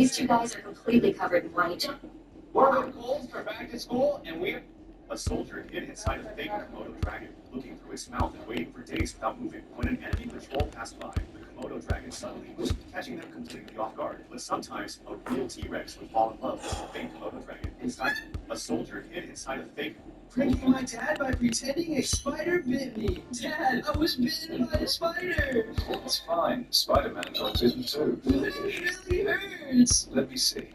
These two guys are completely covered in white. We're in goals for back to school, and we're... A soldier hid inside a fake Komodo dragon, looking through its mouth and waiting for days without moving. When an enemy patrol passed by, the Komodo dragon suddenly moved, catching them completely off guard. But sometimes, a real T-Rex would fall in love with a fake Komodo dragon. Inside, a soldier hid inside a fake... Pranking my dad by pretending a spider bit me. Dad, I was bitten by a spider. It's fine. Spider-Man got bitten too. But it really hurts. Let me see.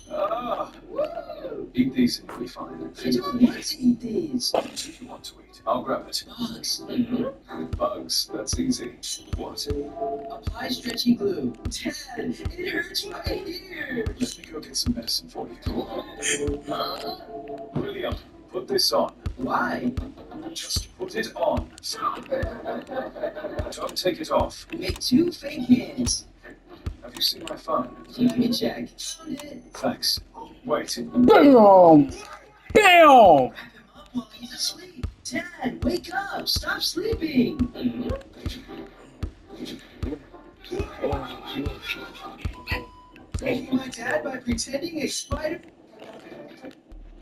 Ah, Woo! eat these and you'll be fine. I don't want to eat these. What do you want to eat? I'll grab it. Bugs. Bugs, that's easy. What? Apply stretchy glue. Dad, it hurts right here. Let me go get some medicine for you. William, put this on. Why? Just put it on. Don't take it off. Make two fake hands. Have you seen my phone? Let me check. Found it. Thanks. Wait. Bam! Bam! Wrap him up while he's asleep. Dad, wake up. Stop sleeping. Pranking my dad by pretending a spider...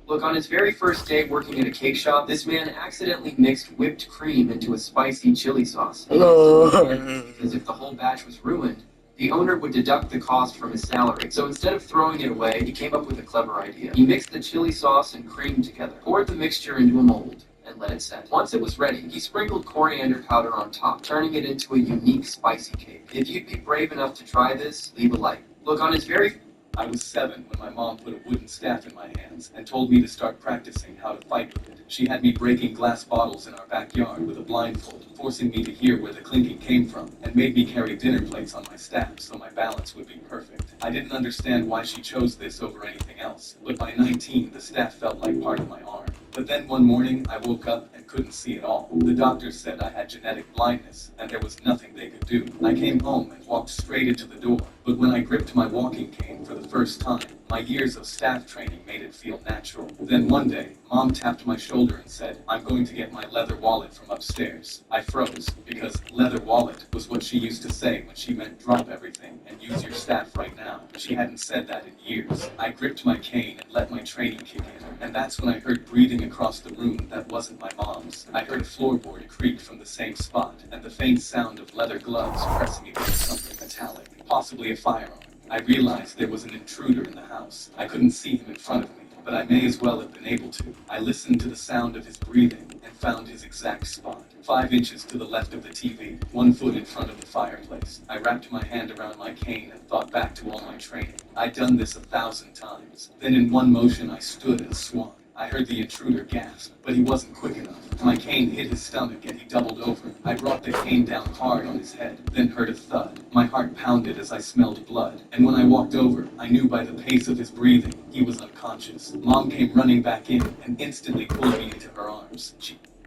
Look, on his very first day working at a cake shop, this man accidentally mixed whipped cream into a spicy chili sauce. Because if the whole batch was ruined, the owner would deduct the cost from his salary. So instead of throwing it away, he came up with a clever idea. He mixed the chili sauce and cream together, poured the mixture into a mold, and let it set. Once it was ready, he sprinkled coriander powder on top, turning it into a unique spicy cake. If you'd be brave enough to try this, leave a like. Look, on his very... I was 7 when my mom put a wooden staff in my hands and told me to start practicing how to fight with it. She had me breaking glass bottles in our backyard with a blindfold, forcing me to hear where the clinking came from, and made me carry dinner plates on my staff so my balance would be perfect. I didn't understand why she chose this over anything else, but by 19, the staff felt like part of my arm. But then one morning, I woke up and couldn't see at all. The doctors said I had genetic blindness, and there was nothing they could do. I came home and walked straight into the door, but when I gripped my walking cane for the first time, my years of staff training made it feel natural. Then one day, Mom tapped my shoulder and said, "I'm going to get my leather wallet from upstairs." I froze, because leather wallet was what she used to say when she meant drop everything and use your staff right now. She hadn't said that in years. I gripped my cane and let my training kick in, and that's when I heard breathing across the room that wasn't my mom's. I heard a floorboard creak from the same spot, and the faint sound of leather gloves pressing against something metallic, possibly a firearm. I realized there was an intruder in the house. I couldn't see him in front of me, but I may as well have been able to. I listened to the sound of his breathing and found his exact spot. 5 inches to the left of the TV, 1 foot in front of the fireplace. I wrapped my hand around my cane and thought back to all my training. I'd done this 1,000 times. Then in one motion I stood and swung. I heard the intruder gasp, but he wasn't quick enough. My cane hit his stomach and he doubled over. I brought the cane down hard on his head, then heard a thud. My heart pounded as I smelled blood, and when I walked over, I knew by the pace of his breathing, he was unconscious. Mom came running back in and instantly pulled me into her arms.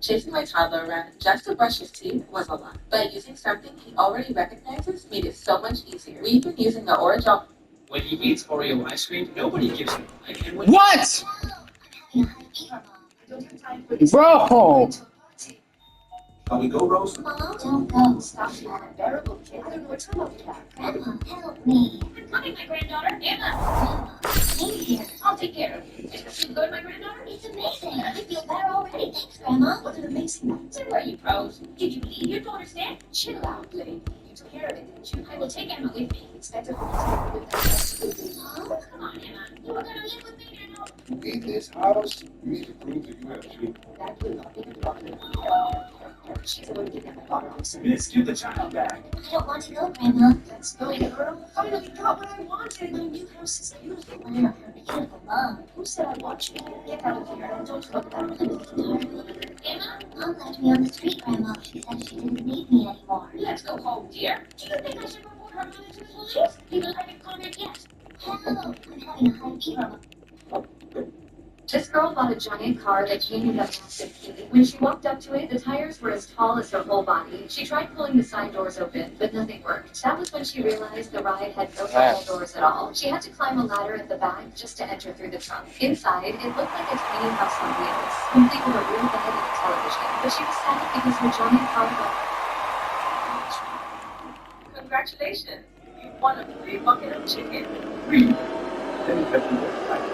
Chasing my toddler around just to brush his teeth was a lot, but using something he already recognizes made it so much easier. We've been using the Oreo. When he eats Oreo ice cream, nobody gives him a like. And when What? Bro! Shall we go, Rose? Mom, don't go. Stop being an unbearable kid. I don't know what's wrong with you. Grandma, help me. I'm coming, my granddaughter. Anna. Grandma, in here. I'll take care of you. Is it feel good, my granddaughter? It's amazing. I feel better already. Thanks, Grandma. What an amazing night. Where were you, pros? Did you leave your daughter's dead? Chill out, lady. You took care of it, didn't you? I will take Emma with me. It's better for me to live with that absolutely. Oh, come on, Emma. You were gonna live with me, you know. In this house, you need to prove that you have children. That will not be the problem. She's going to give them my daughter on soon. Miss, give the child back. I don't want to go, Grandma. Let's go, girl. Finally got what I wanted. My new house is beautiful. I am her beautiful mom. Who said I want you? Get out of here and don't talk about me entirely. Emma, Mom left me on the street, Grandma. She said she didn't need me anymore. let's go home, dear. Do you think I should report her mother to the police? People haven't commented yet. Help! I'm having a high fever. This girl bought a giant car that came with a massive key. When she walked up to it, the tires were as tall as her whole body. She tried pulling the side doors open, but nothing worked. That was when she realized the ride had no double doors at all. She had to climb a ladder at the back just to enter through the trunk. Inside, it looked like a tiny house on wheels, complete with a real bed and a television. But she was sad because her giant car got... Congratulations! You want a free bucket of chicken? Free. Then you have to work.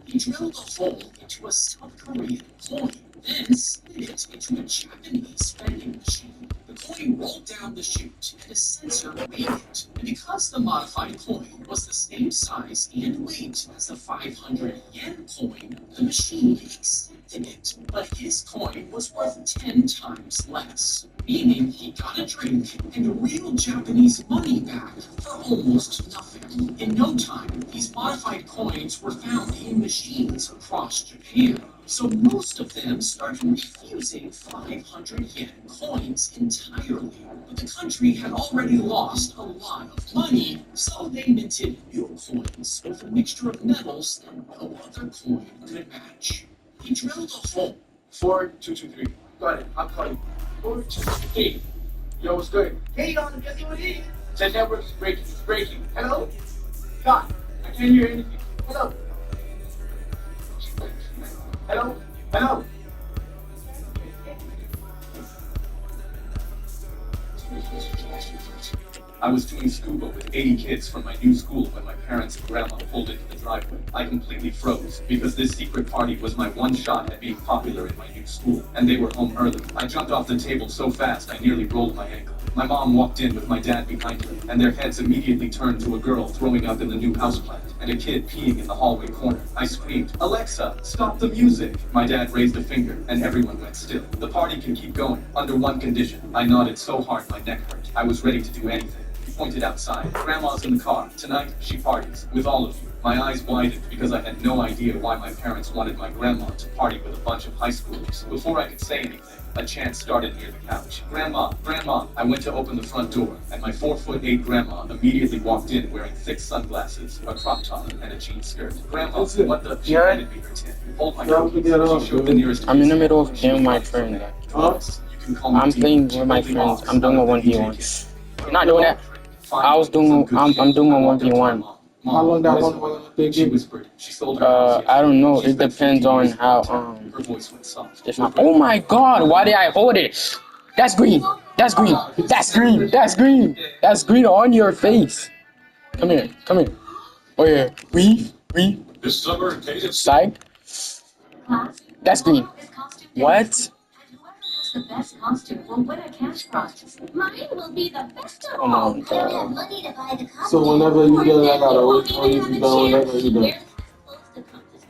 He drilled a hole into a South Korean coin, then slid it into a Japanese vending machine. The coin rolled down the chute, and a sensor weighed it. And because the modified coin was the same size and weight as the 500 yen coin, the machine accepted it. But his coin was worth 10 times less, meaning he got a drink and real Japanese money back for almost nothing. In no time, these modified coins were found in machines across Japan. So most of them started refusing 500 yen coins entirely. But the country had already lost a lot of money, so they minted new coins with a mixture of metals that no other coin could match. He drilled a hole. 4223. Got it. I'm calling. 4223. Yo, what's good? Hey, on, guess what it is? The network is breaking. It's breaking. Hello? God, I can't hear anything. Hello? Hello? Hello? I was doing scuba with 80 kids from my new school when my parents and grandma pulled into the driveway. I completely froze because this secret party was my one shot at being popular in my new school, and they were home early. I jumped off the table so fast I nearly rolled my ankle. My mom walked in with my dad behind her, and their heads immediately turned to a girl throwing up in the new houseplant and a kid peeing in the hallway corner. I screamed, "Alexa, stop the music!" My dad raised a finger, and everyone went still. The party can keep going, under one condition. I nodded so hard my neck hurt. I was ready to do anything. He pointed outside. Grandma's in the car. Tonight, she parties. With all of you. My eyes widened because I had no idea why my parents wanted my grandma to party with a bunch of high schoolers. Before I could say anything, a chant started near the couch. "Grandma, Grandma!" I went to open the front door, and my 4'8" grandma immediately walked in wearing thick sunglasses, a crop top, and a jean skirt. "Grandma, what the?" She handed me her tin. Hold my cookies. She showed the nearest. I'm in the middle of playing with my friend. I'm playing with my friends. I'm doing a 1v1. You're not doing that. I'm doing a 1v1. How long that one they She give? whispered. She sold her I don't know. It depends on how Her voice went soft. It's not. Oh my God! Why did I hold it? That's green. That's green. That's green. That's green. That's green on your face. Come here. Come here. Oh yeah. Weave. This summer, Tatum Side. That's green. What? The best costume will win a cash prize. Mine will be the best of Come all. on, I don't have dog. money to buy the costume. So whenever you get it, I gotta wait for you to go whenever you do.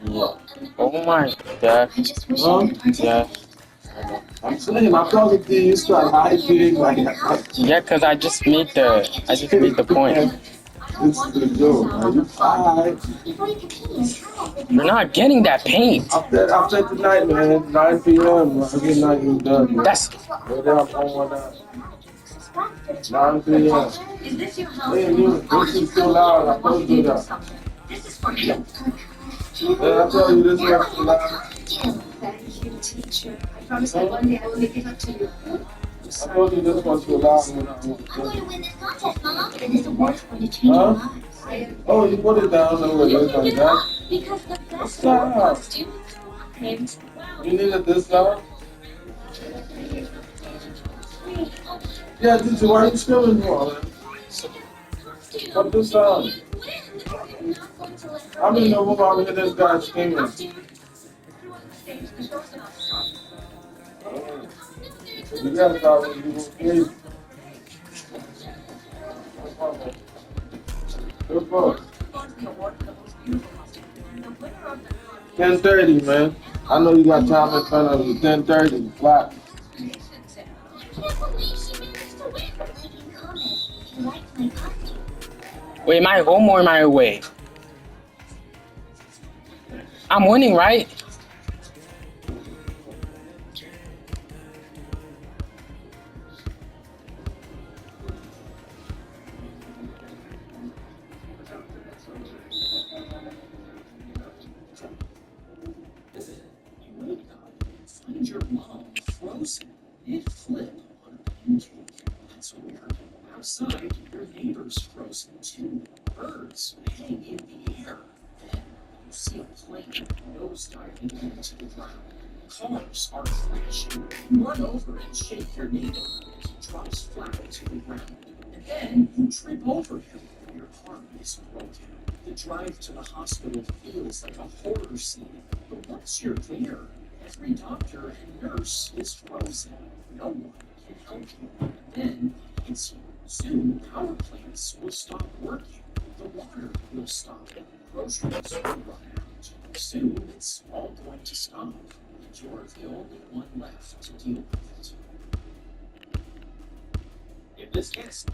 Yeah. Oh my God. I just wish I could participate. Yeah. I'm saying, I'm talking to you, start hyping like Yeah, cause I just made the point. this is the joke. Are you fine? Before you continue, try You're not getting that paint. After tonight, man, 9 p.m. Every night you done. That's. Go down on 9 p.m. Is this your house? Hey, you, this is too loud. I told you that. This is for you. Yeah, I told you this was too loud. Thank you, teacher. I promise that one day I will make it up to you. I told you this was too loud. I'm going to win this contest, Mom. And this award's going to change your lives. Oh, you put it down over You there can like give that. up because the best Stop. costume is You needed this loud? Yeah, teacher, why are you screaming for? Come do something. I'm in the room over here, this guy screaming. You gotta stop when you go crazy. Good boy. 10:30, man. I know you got time in front of you. 10:30, flat. I can't believe she managed to win. Like in comment, if you like my costume. Wait, am I home or am I away? I'm winning, right? Find your mom frozen mid-flip on a pancake. That's weird. Outside, your neighbor's frozen too. Birds hang in the air. Then you see a plane nose diving into the ground. cars are flashing. You run over and shake your neighbor. He drops flat to the ground. And then you trip over him. Your arm is broken. The drive to the hospital feels like a horror scene. But once you're there, every doctor and nurse is frozen. No one can help you. And then it hits you. Soon, power plants will stop working. The water will stop. Groceries will run out. Soon, it's all going to stop. And you're the only one left to deal with it. In this case,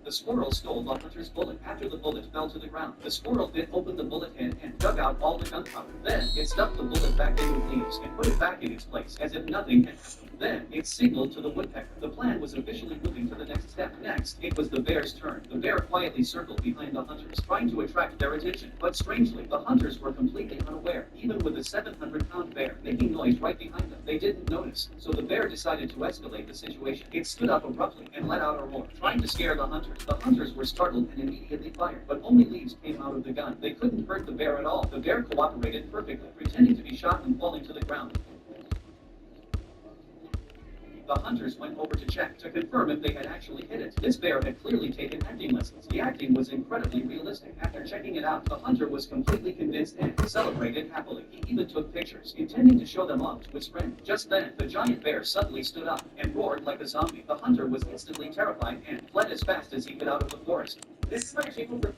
the squirrel stole the hunter's bullet. After the bullet fell to the ground, the squirrel bit open the bullet head and dug out all the gunpowder. Then it stuffed the bullet back in with leaves and put it back in its place as if nothing had happened. Then it signaled to the woodpecker. The plan was officially moving to the next step. Next, it was the bear's turn. The bear quietly circled behind the hunters, trying to attract their attention. But strangely, the hunters were completely unaware, even with the 700-pound bear making noise right behind them. They didn't notice, so the bear decided to escalate the situation. It stood up abruptly and let out a roar, trying to scare the hunters. The hunters were startled and immediately fired, but only leaves came out of the gun. They couldn't hurt the bear at all. The bear cooperated perfectly, pretending to be shot and falling to the ground. The hunters went over to check to confirm if they had actually hit it. This bear had clearly taken acting lessons. The acting was incredibly realistic. After checking it out, the hunter was completely convinced and celebrated happily. He even took pictures, intending to show them off to his friend. Just then, the giant bear suddenly stood up and roared like a zombie. The hunter was instantly terrified and fled as fast as he could out of the forest. This is my table for...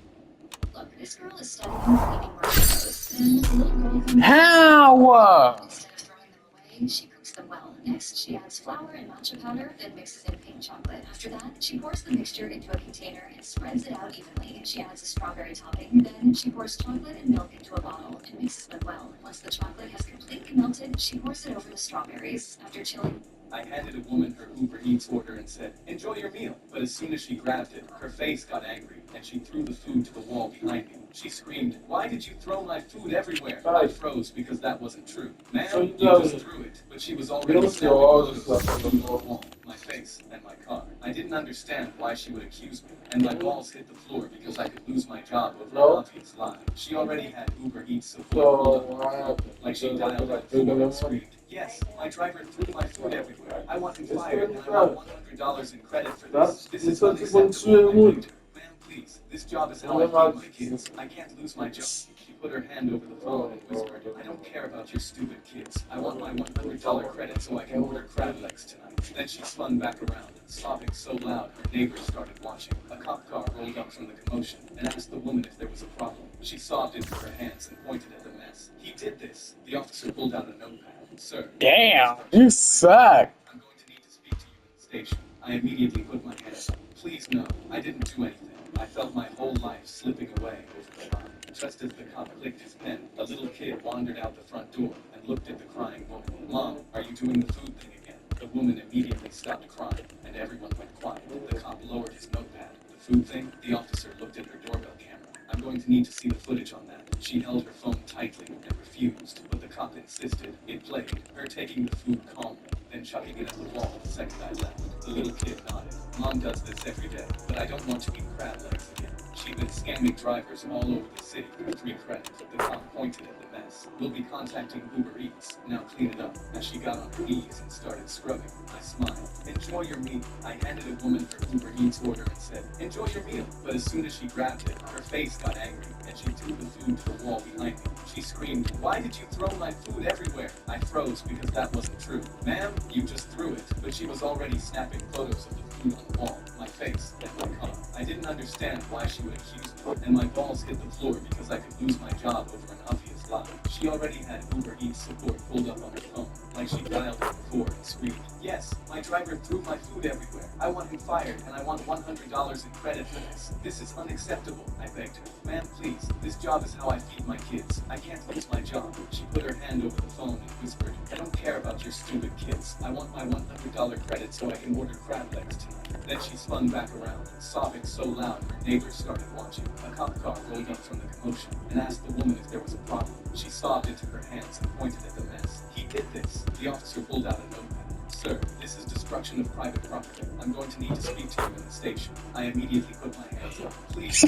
Look, this girl is studying eating marshmallows, and the little girl comes How? instead of throwing them away, she cooks them well. Next, she adds flour and matcha powder, then mixes in pink chocolate. After that, she pours the mixture into a container and spreads it out evenly. She adds a strawberry topping. Then she pours chocolate and milk into a bottle and mixes them well. Once the chocolate has completely melted, she pours it over the strawberries. After chilling, I handed a woman her Uber Eats order and said, "Enjoy your meal." But as soon as she grabbed it, her face got angry and she threw the food to the wall behind me. She screamed, "Why did you throw my food everywhere?" I froze because that wasn't true. "Ma'am, you just threw it." But she was already snapping photos of the food on the wall, my face, and my car. I didn't understand why she would accuse me, and my balls hit the floor because I could lose my job over an obvious lie. She already had Uber Eats support pulled up, like she dialed out food and screamed, "Yes, my driver threw my food everywhere. I want him fired and I want $100 in credit for this. This is unacceptable." I begged her, "Ma'am, please, this job is how I feed my kids. I can't lose my job." She put her hand over the phone and whispered, "I don't care about your stupid kids. I want my $100 credit so I can order crab legs tonight." Then she spun back around, sobbing so loud her neighbors started watching. A cop car rolled up from the commotion and asked the woman if there was a problem. She sobbed into her hands and pointed at the mess. "He did this." The officer pulled out a notepad. "Sir." Damn, you suck. "I'm going to need to speak to you in the station." I immediately put my hands up. "Please no, I didn't do anything." I felt my whole life slipping away over the line. Just as the cop clicked his pen, a little kid wandered out the front door and looked at the crying woman. "Mom, are you doing the food thing again?" The woman immediately stopped crying, and everyone went quiet. The cop lowered his notepad. "The food thing?" The officer looked at her doorbell camera. "I'm going to need to see the footage on that." She held her phone tightly and refused, but the cop insisted. It played, her taking the food calmly, then chucking it at the wall the second I left. The little kid nodded. "Mom does this every day, but I don't want to eat crab legs again. She's been scamming drivers all over the city for 3 credits." The cop pointed at the mess. "We'll be contacting Uber Eats. Now clean it up." As she got on her knees and started scrubbing, I smiled. "Enjoy your meal." I handed a woman her Uber Eats order and said, "Enjoy your meal." But as soon as she grabbed it, her face got angry and she threw the food to the wall behind me. She screamed, "Why did you throw my food everywhere?" I froze because that wasn't true. "Ma'am, you just threw it." But she was already snapping photos of the food on the wall, my face, and my car. I didn't understand why she would accuse me, and my balls hit the floor because I could lose my job over an obvious lie. She already had Uber Eats support pulled up on her phone, like she dialed it before and screamed, "Yes, my driver threw my food everywhere. I want him fired and I want $100 in credit for this. This is unacceptable." I begged her, "Ma'am, please, this job is how I feed my kids. I can't lose my job." She put her hand over the phone and whispered, "I don't care about your stupid kids. I want my $100 credit so I can order crab legs tonight." Then she spun back around, sobbing so loud her neighbors started watching. A cop car rolled up from the commotion and asked the woman if there was a problem. She sobbed into her hands and pointed at the mess. "He did this." The officer pulled out a notepad. "Sir, this is destruction of private property. I'm going to need to speak to you in the station." I immediately put my hands up. "Please."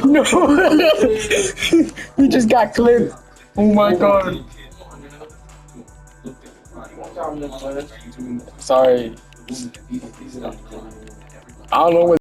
No. You just got clipped. Oh my god. Sorry. I don't know what